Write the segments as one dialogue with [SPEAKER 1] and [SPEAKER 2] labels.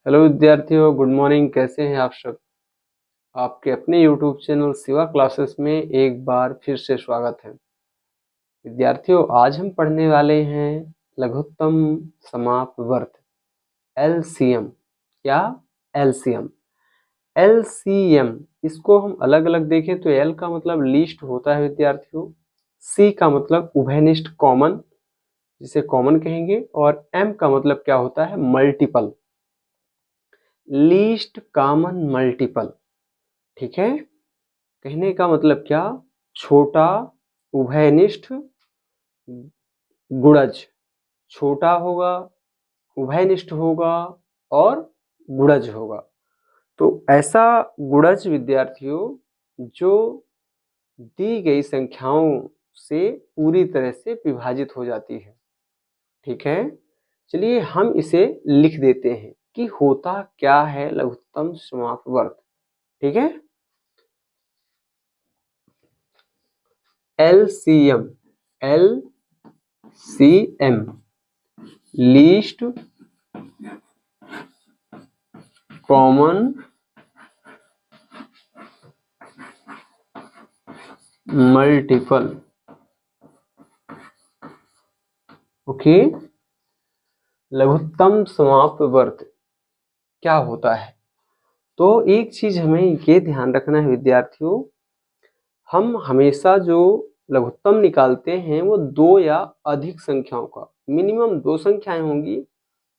[SPEAKER 1] Hello विद्यार्थियों, good morning. कैसे हैं आप सब? आपके अपने यूट्यूब चैनल शिवा क्लासेस में एक बार फिर से स्वागत है। विद्यार्थियों, आज हम पढ़ने वाले हैं लघुत्तम समापवर्त एलसीएम। क्या? एलसीएम। एलसीएम इसको हम अलग अलग देखें तो एल का मतलब लीस्ट होता है विद्यार्थियों, सी का मतलब उभयनिष्ठ कॉमन, जिसे कॉमन कहेंगे, और एम का मतलब क्या होता है? Multiple, least common multiple. ठीक है, कहने का मतलब क्या? छोटा उभयनिष्ठ गुणज, छोटा होगा, उभयनिष्ठ होगा और गुणज होगा। तो ऐसा गुणज विद्यार्थियों जो दी गई संख्याओं से पूरी तरह से विभाजित हो जाती है। ठीक है, चलिए हम इसे लिख देते हैं कि होता क्या है लघुत्तम समापवर्त। ठीक है, LCM, LCM least common multiple. Okay, लघुत्तम समापवर्त क्या होता है? तो एक चीज हमें ये ध्यान रखना है विद्यार्थियों, हम हमेशा जो लघुत्तम निकालते हैं वो दो या अधिक संख्याओं का, मिनिमम दो संख्याएं होंगी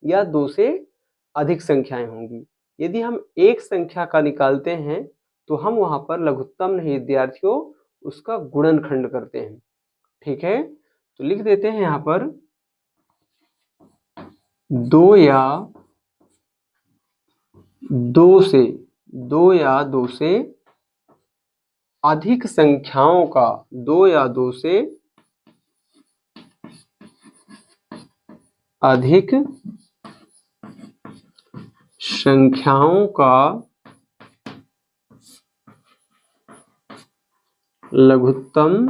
[SPEAKER 1] या दो से अधिक संख्याएं होंगी। यदि हम एक संख्या का निकालते हैं तो हम वहां पर लघुत्तम नहीं विद्यार्थियों, उसका गुणनखंड करते हैं। ठीक है, तो लिख देते हैं यहां पर दो या दो से, दो या दो से अधिक संख्याओं का, दो या दो से अधिक संख्याओं का लघुत्तम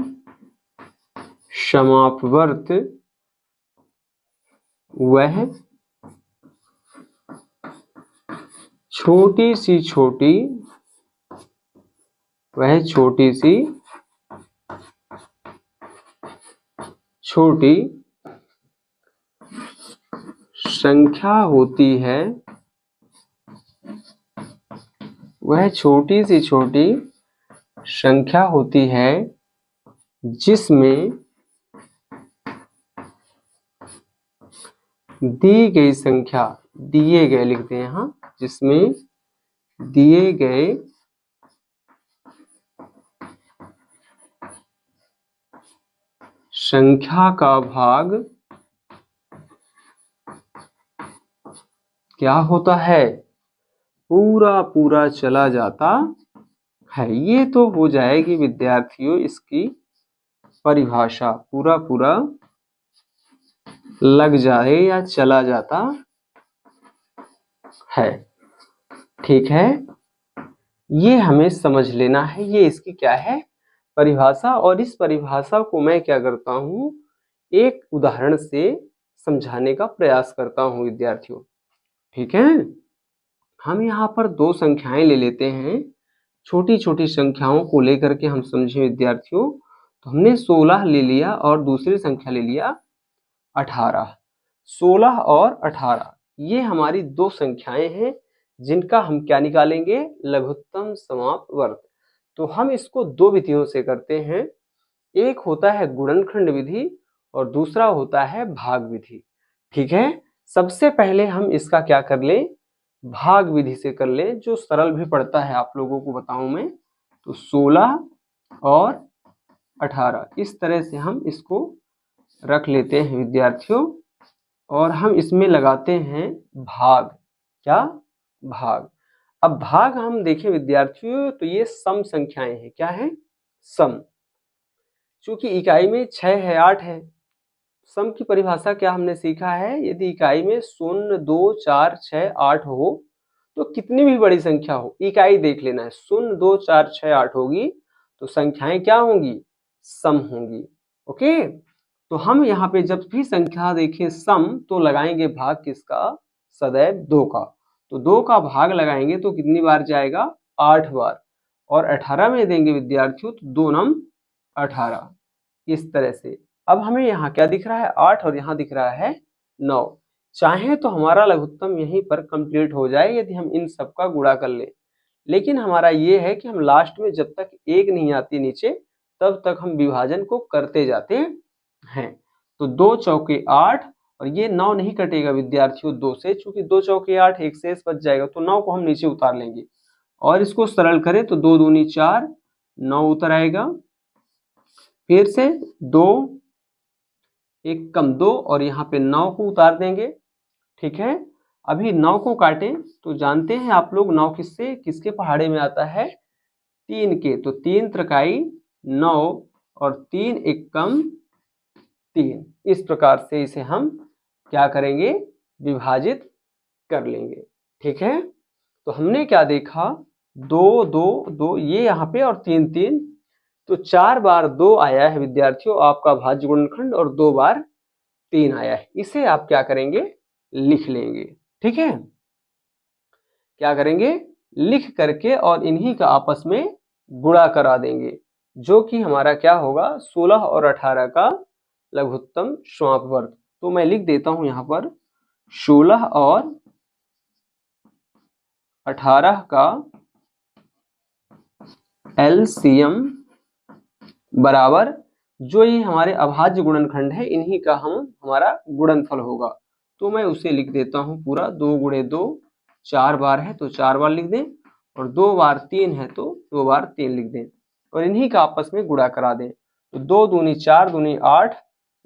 [SPEAKER 1] समापवर्त वह छोटी सी छोटी, वह छोटी सी छोटी संख्या होती है, वह छोटी सी छोटी संख्या होती है जिसमें दी गई संख्या, दिए गए लिखते हैं यहाँ, जिसमें दिए गए संख्या का भाग क्या होता है? पूरा पूरा चला जाता है। ये तो हो जाएगी विद्यार्थियों इसकी परिभाषा, पूरा पूरा लग जाए या चला जाता है। ठीक है, ये हमें समझ लेना है, ये इसकी क्या है? परिभाषा। और इस परिभाषा को मैं क्या करता हूं, एक उदाहरण से समझाने का प्रयास करता हूं विद्यार्थियों। ठीक है, हम यहाँ पर दो संख्याएं ले लेते हैं, छोटी छोटी संख्याओं को लेकर के हम समझे विद्यार्थियों। तो हमने 16 ले लिया और दूसरी संख्या ले लिया 18। 16 और 18 ये हमारी दो संख्याएं हैं जिनका हम क्या निकालेंगे? लघुत्तम समापवर्त। तो हम इसको दो विधियों से करते हैं, एक होता है गुणनखंड विधि और दूसरा होता है भाग विधि। ठीक है, सबसे पहले हम इसका क्या कर लें? भाग विधि से कर लें, जो सरल भी पड़ता है, आप लोगों को बताऊं मैं। तो 16 और 18 इस तरह से हम इसको रख लेते हैं विद्यार्थियों, और हम इसमें लगाते हैं भाग। क्या? भाग। अब भाग हम देखें विद्यार्थियों तो ये सम संख्याएं हैं। क्या है? सम। चूंकि इकाई में 6 है, 8 है। सम की परिभाषा क्या हमने सीखा है? यदि इकाई में 0, 2, 4, 6, 8 हो तो कितनी भी बड़ी संख्या हो, इकाई देख लेना है, 0, 2, 4, 6, 8 होगी तो संख्याएं क्या होंगी? सम होंगी। ओके, तो हम यहाँ पे जब भी संख्या देखें सम तो लगाएंगे भाग किसका? सदैव 2 का। तो 2 का भाग लगाएंगे तो कितनी बार जाएगा, 8 बार, और 18 में देंगे विद्यार्थियों तो 2 नम 18, इस तरह से। अब हमें यहाँ क्या दिख रहा है, 8, और यहाँ दिख रहा है 9। चाहे तो हमारा लघुत्तम यहीं पर कंप्लीट हो जाए यदि हम इन सब का गुणा कर लें, लेकिन हमारा ये है कि हम लास्ट में जब तक 1 नहीं आती नीचे तब तक हम विभाजन को करते जाते हैं। तो 2 चौके 8, और ये 9 नहीं कटेगा विद्यार्थियों 2 से, चूंकि 2 चौके 8, एक शेष बच जाएगा, तो 9 को हम नीचे उतार लेंगे और इसको सरल करें तो 2 दूनी 4, 9 उतर आएगा, फिर से 2, 1 कम 2, और यहाँ पे 9 को उतार देंगे। ठीक है, अभी 9 को काटें तो जानते हैं आप लोग 9 किसके पहाड़े में आता है, 3 के, तो 3 त्रिकाई 9 और 3 1 कम 3, इस प्रकार से इसे हम क्या करेंगे, विभाजित कर लेंगे। ठीक है, तो हमने क्या देखा, 2 2 2 ये यहाँ पे और 3 3, तो 4 बार 2 आया है विद्यार्थियों आपका भाज्य गुणनखंड, और 2 बार 3 आया है। इसे आप क्या करेंगे, लिख लेंगे। ठीक है, क्या करेंगे, लिख करके और इन्हीं का आपस में गुणा करा देंगे, जो कि हमारा क्या होगा, 16 और 18 का लघुत्तम समापवर्त। तो मैं लिख देता हूं यहां पर 16 और 18 का एलसीएम बराबर, जो ये हमारे अभाज्य गुणनखंड है इन्हीं का हमारा गुणनफल होगा। तो मैं उसे लिख देता हूं पूरा, 2 गुणे 2, 4 बार है तो 4 बार लिख दें, और 2 बार 3 है तो 2 बार 3 लिख दें, और इन्हीं का आपस में गुणा करा दें। तो 2 दूनी 4, दूनी 8,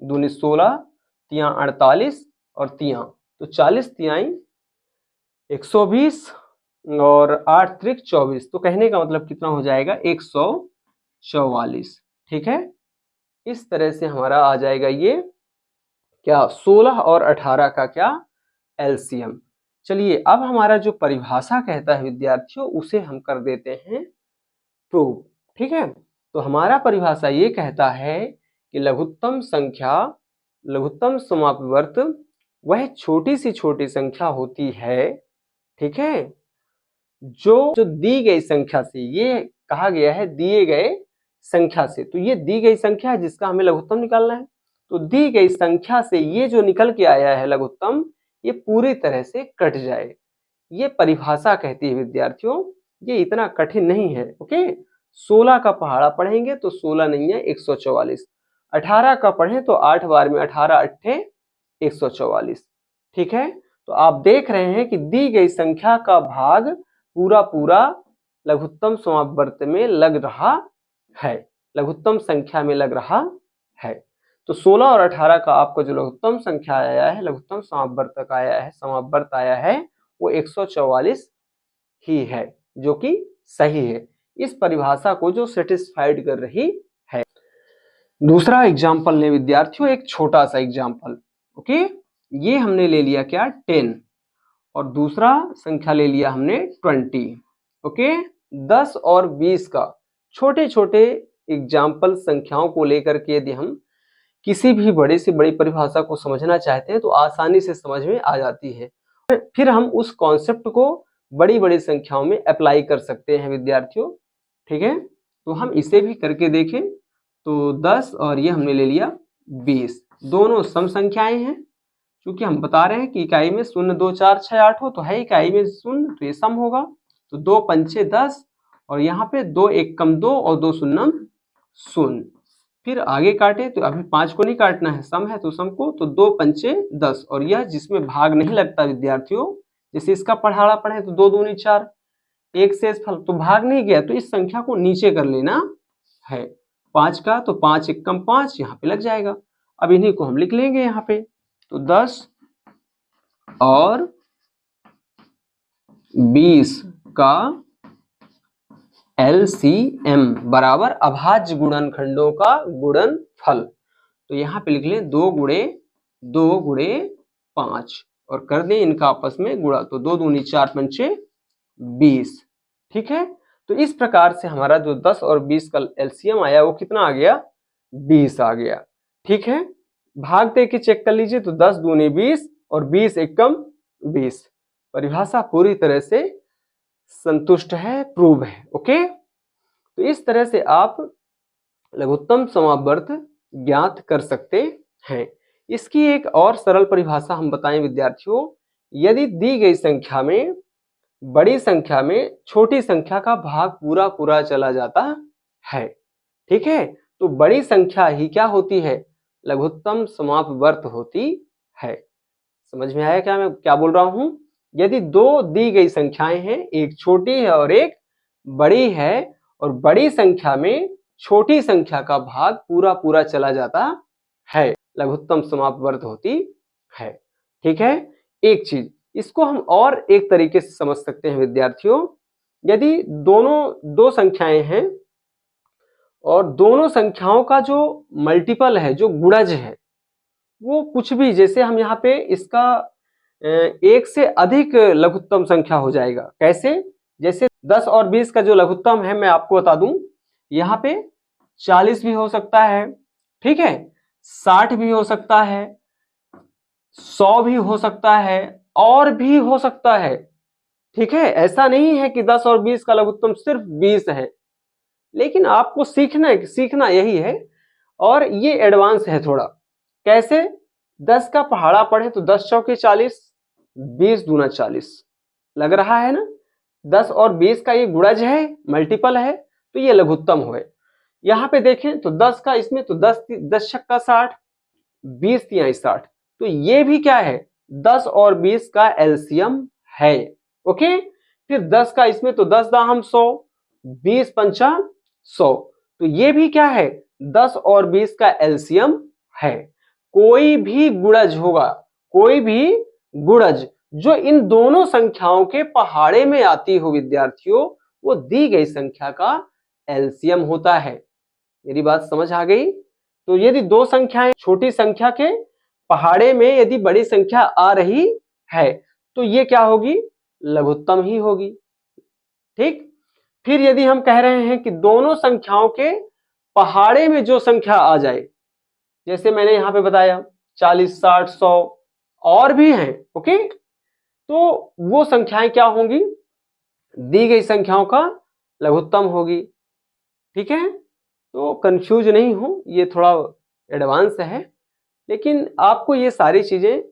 [SPEAKER 1] दूनी 16, तियां 48, और तियां तो 40 तियाई 120, और 8 त्रिक 24, तो कहने का मतलब कितना हो जाएगा, 144। ठीक है, इस तरह से हमारा आ जाएगा ये क्या, 16 और 18 का क्या, एलसीएम। चलिए अब हमारा जो परिभाषा कहता है विद्यार्थियों, उसे हम कर देते हैं प्रूव। ठीक है, तो हमारा परिभाषा ये कहता है कि लघुत्तम संख्या, लघुत्तम समापवर्त वह छोटी सी छोटी संख्या होती है, ठीक है, जो दी गई संख्या से, ये कहा गया है दिए गए संख्या से, तो ये दी गई संख्या है जिसका हमें लघुत्तम निकालना है। तो दी गई संख्या से ये जो निकल के आया है लघुत्तम, ये पूरी तरह से कट जाए, ये परिभाषा कहती है विद्यार्थियों। ये इतना कठिन नहीं है। ओके, 16 का पहाड़ा पढ़ेंगे तो 16 नहीं है 144, 18 का पढ़ें तो 8 बार में 18 अट्ठे 144। ठीक है, तो आप देख रहे हैं कि दी गई संख्या का भाग पूरा पूरा लघुत्तम समापवर्त में लग रहा है, लघुत्तम संख्या में लग रहा है। तो 16 और 18 का आपको जो लघुत्तम संख्या आया है, लघुत्तम समापवर्त आया है, समापवर्त आया है, वो 144 ही है, जो कि सही है, इस परिभाषा को जो सेटिस्फाइड कर रही है। दूसरा एग्जाम्पल ले विद्यार्थियों, एक छोटा सा एग्जाम्पल। ओके, ये हमने ले लिया क्या, 10, और दूसरा संख्या ले लिया हमने 20। ओके, 10 और 20 का छोटे छोटे एग्जाम्पल संख्याओं को लेकर के यदि हम किसी भी बड़ी से बड़ी परिभाषा को समझना चाहते हैं तो आसानी से समझ में आ जाती है। फिर हम उस कॉन्सेप्ट को बड़ी बड़ी संख्याओं में अप्लाई कर सकते हैं विद्यार्थियों। ठीक है, तो हम इसे भी करके देखें। तो 10 और ये हमने ले लिया 20, दोनों सम संख्याएं हैं, क्योंकि हम बता रहे हैं कि इकाई में 0 2 4 6 8 हो, तो है इकाई में 0, तो ये सम होगा। तो 2 पंचे 10, और यहाँ पे 2 1 कम 2 और 2 शून्यम 0। फिर आगे काटे तो अभी 5 को नहीं काटना है, सम है तो सम को, तो 2 पंचे 10, और यह जिसमें भाग नहीं लगता विद्यार्थियों, जैसे इसका पढ़ाड़ा पढ़े तो 2 दूनी 4, एक शेष फल, तो भाग नहीं गया, तो इस संख्या को नीचे कर लेना है। 5 का तो 5 1 कम 5 यहाँ पे लग जाएगा। अब इन्हीं को हम लिख लेंगे यहाँ पे, तो 10 और 20 का LCM बराबर अभाज्य गुणनखंडों का गुणनफल। तो यहाँ पे लिख लें 2 गुणे 5, और कर दें इनका आपस में गुणा, तो 2 दूनी 4 पंचे 20। ठीक है, तो इस प्रकार से हमारा जो 10 और 20 का LCM आया वो कितना आ गया, 20 आ गया। ठीक है, भाग दे के चेक कर लीजिए, तो 10 दूनी 20 और 20 एकम 20, परिभाषा पूरी तरह से संतुष्ट है, प्रूव है। ओके, तो इस तरह से आप लघुत्तम समापवर्त ज्ञात कर सकते हैं। इसकी एक और सरल परिभाषा हम बताएं विद्यार्थियों, यदि दी गई संख्या में बड़ी संख्या में छोटी संख्या का भाग पूरा पूरा चला जाता है, ठीक है, तो बड़ी संख्या ही क्या होती है, लघुत्तम समापवर्त होती है। समझ में आया क्या मैं क्या बोल रहा हूं? यदि दो दी गई संख्याएं हैं, एक छोटी है और एक बड़ी है, और बड़ी संख्या में छोटी संख्या का भाग पूरा पूरा चला जाता है, लघुत्तम समापवर्त होती है। ठीक है, एक चीज इसको हम और एक तरीके से समझ सकते हैं विद्यार्थियों, यदि दो संख्याएं हैं और दोनों संख्याओं का जो मल्टीपल है, जो गुणज है, वो कुछ भी, जैसे हम यहाँ पे इसका एक से अधिक लघुत्तम संख्या हो जाएगा। कैसे? जैसे 10 और 20 का जो लघुत्तम है, मैं आपको बता दूं, यहाँ पे 40 भी हो सकता है, ठीक है, 60 भी हो सकता है, 100 भी हो सकता है, और भी हो सकता है। ठीक है, ऐसा नहीं है कि 10 और 20 का लघुत्तम सिर्फ 20 है, लेकिन आपको सीखना यही है, और ये एडवांस है थोड़ा। कैसे? 10 का पहाड़ा पढ़े तो 10 चौके 40, 20 दूना 40, लग रहा है ना? 10 और 20 का ये गुणज है, मल्टीपल है, तो ये लघुत्तम हुए। यहाँ पे देखें तो 10 का इसमें तो 10 छक्का 60, 20 तिहाई 60, तो ये भी क्या है, 10 और 20 का एलसीएम है। ओके, फिर 10 का इसमें तो 10 दाहम 100, 20 पंचा 100, तो ये भी क्या है, 10 और 20 का एलसीएम है। कोई भी गुणज होगा, कोई भी गुणज जो इन दोनों संख्याओं के पहाड़े में आती हो विद्यार्थियों, वो दी गई संख्या का एलसीएम होता है। मेरी बात समझ आ गई? तो यदि दो संख्याएं छोटी संख्या के पहाड़े में यदि बड़ी संख्या आ रही है, तो ये क्या होगी, लघुत्तम ही होगी। ठीक, फिर यदि हम कह रहे हैं कि दोनों संख्याओं के पहाड़े में जो संख्या आ जाए, जैसे मैंने यहां पे बताया 40, 60, 100 और भी हैं, ओके, तो वो संख्याएं क्या होंगी, दी गई संख्याओं का लघुत्तम होगी। ठीक है, तो कंफ्यूज नहीं हो, ये थोड़ा एडवांस है, लेकिन आपको ये सारी चीजें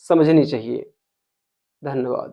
[SPEAKER 1] समझनी चाहिए। धन्यवाद।